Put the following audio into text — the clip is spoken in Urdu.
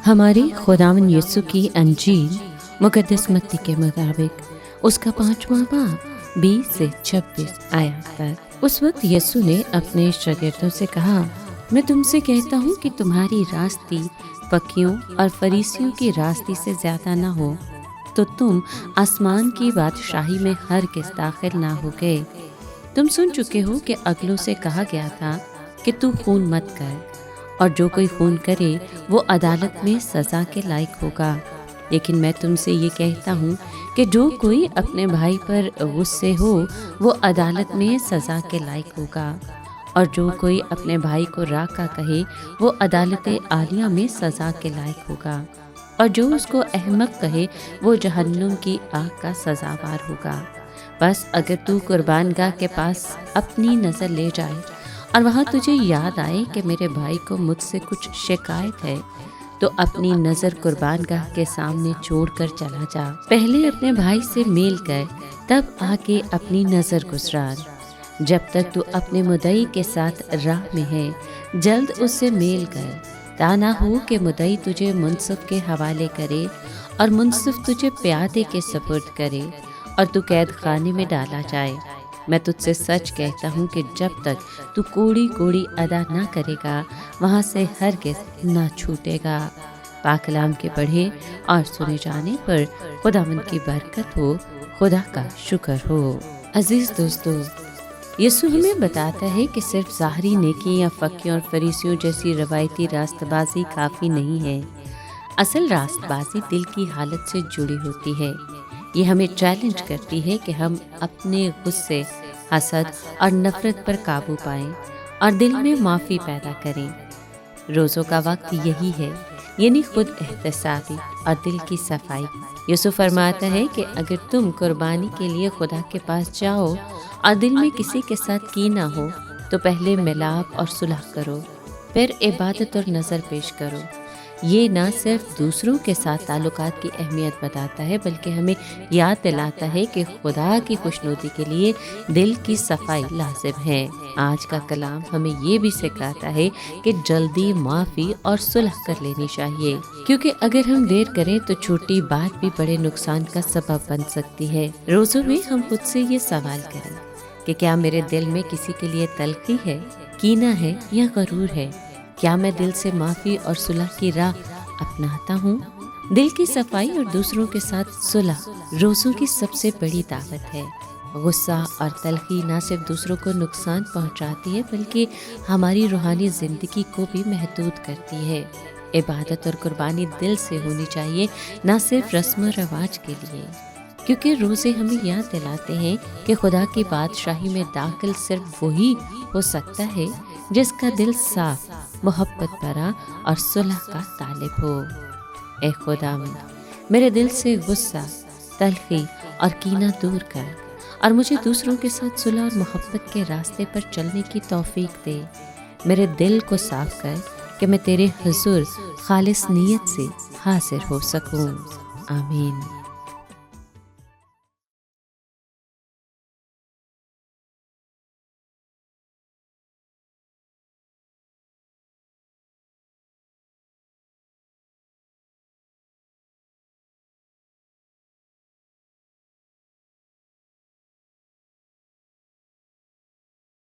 ہماری خداوند یسوع کی انجیل مقدس متی کے مطابق اس کا 5واں باب 20 سے 26 آیات تک۔ اس وقت یسوع نے اپنے شاگردوں سے کہا، میں تم سے کہتا ہوں کہ تمہاری راستی فقیوں اور فریسیوں کی راستی سے زیادہ نہ ہو تو تم آسمان کی بادشاہی میں ہرگز داخل نہ ہوگے۔ تم سن چکے ہو کہ اگلوں سے کہا گیا تھا کہ تو خون مت کر، اور جو کوئی خون کرے وہ عدالت میں سزا کے لائق ہوگا۔ لیکن میں تم سے یہ کہتا ہوں کہ جو کوئی اپنے بھائی پر غصے ہو وہ عدالت میں سزا کے لائق ہوگا، اور جو کوئی اپنے بھائی کو راکا کہے وہ عدالت عالیہ میں سزا کے لائق ہوگا، اور جو اس کو احمق کہے وہ جہنم کی آگ کا سزاوار ہوگا۔ بس اگر تو قربان گاہ کے پاس اپنی نظر لے جائے اور وہاں تجھے یاد آئے کہ میرے بھائی کو مجھ سے کچھ شکایت ہے، تو اپنی نظر قربان گاہ کے سامنے چھوڑ کر چلا جا۔ پہلے اپنے بھائی سے میل کر، تب آ کے اپنی نظر گزران۔ جب تک تو اپنے مدعی کے ساتھ راہ میں ہے، جلد اس سے میل کر، تا نہ ہو کہ مدعی تجھے منصف کے حوالے کرے اور منصف تجھے پیادے کے سپرد کرے اور تو قید خانے میں ڈالا جائے۔ میں تجھ سے سچ کہتا ہوں کہ جب تک تو کوڑی کوڑی ادا نہ کرے گا، وہاں سے ہرگز نہ چھوٹے گا۔ پاک کلام کے پڑھے اور سنے جانے پر خداوند کی برکت ہو، خدا کا شکر ہو۔ عزیز دوستو، یسوع ہمیں بتاتا ہے کہ صرف ظاہری نیکی یا فقیوں اور فریسیوں جیسی روایتی راست بازی کافی نہیں ہے۔ اصل راست بازی دل کی حالت سے جڑی ہوتی ہے۔ یہ ہمیں چیلنج کرتی ہے کہ ہم اپنے غصے، حسد اور نفرت پر قابو پائیں اور دل میں معافی پیدا کریں۔ روزوں کا وقت یہی ہے، یعنی خود احتسابی اور دل کی صفائی۔ یسوع فرماتا ہے کہ اگر تم قربانی کے لیے خدا کے پاس جاؤ اور دل میں کسی کے ساتھ کینہ ہو تو پہلے ملاپ اور صلح کرو، پھر عبادت اور نذر پیش کرو۔ یہ نہ صرف دوسروں کے ساتھ تعلقات کی اہمیت بتاتا ہے، بلکہ ہمیں یاد دلاتا ہے کہ خدا کی خوشنودی کے لیے دل کی صفائی لازم ہے۔ آج کا کلام ہمیں یہ بھی سکھاتا ہے کہ جلدی معافی اور صلح کر لینی چاہیے، کیونکہ اگر ہم دیر کریں تو چھوٹی بات بھی بڑے نقصان کا سبب بن سکتی ہے۔ روزوں میں ہم خود سے یہ سوال کریں کہ کیا میرے دل میں کسی کے لیے تلخی ہے، کینہ ہے یا غرور ہے؟ کیا میں دل سے معافی اور صلح کی راہ اپناتا ہوں؟ دل کی صفائی اور دوسروں کے ساتھ صلح روزوں کی سب سے بڑی دعوت ہے۔ غصہ اور تلخی نہ صرف دوسروں کو نقصان پہنچاتی ہے بلکہ ہماری روحانی زندگی کو بھی محدود کرتی ہے۔ عبادت اور قربانی دل سے ہونی چاہیے، نہ صرف رسم و رواج کے لیے، کیونکہ روزے ہمیں یاد دلاتے ہیں کہ خدا کی بادشاہی میں داخل صرف وہی ہو سکتا ہے جس کا دل صاف، محبت بھرا اور صلح کا طالب ہو۔ اے خداوند، میرے دل سے غصہ، تلخی اور کینہ دور کر اور مجھے دوسروں کے ساتھ صلح اور محبت کے راستے پر چلنے کی توفیق دے۔ میرے دل کو صاف کر کہ میں تیرے حضور خالص نیت سے حاضر ہو سکوں۔ آمین۔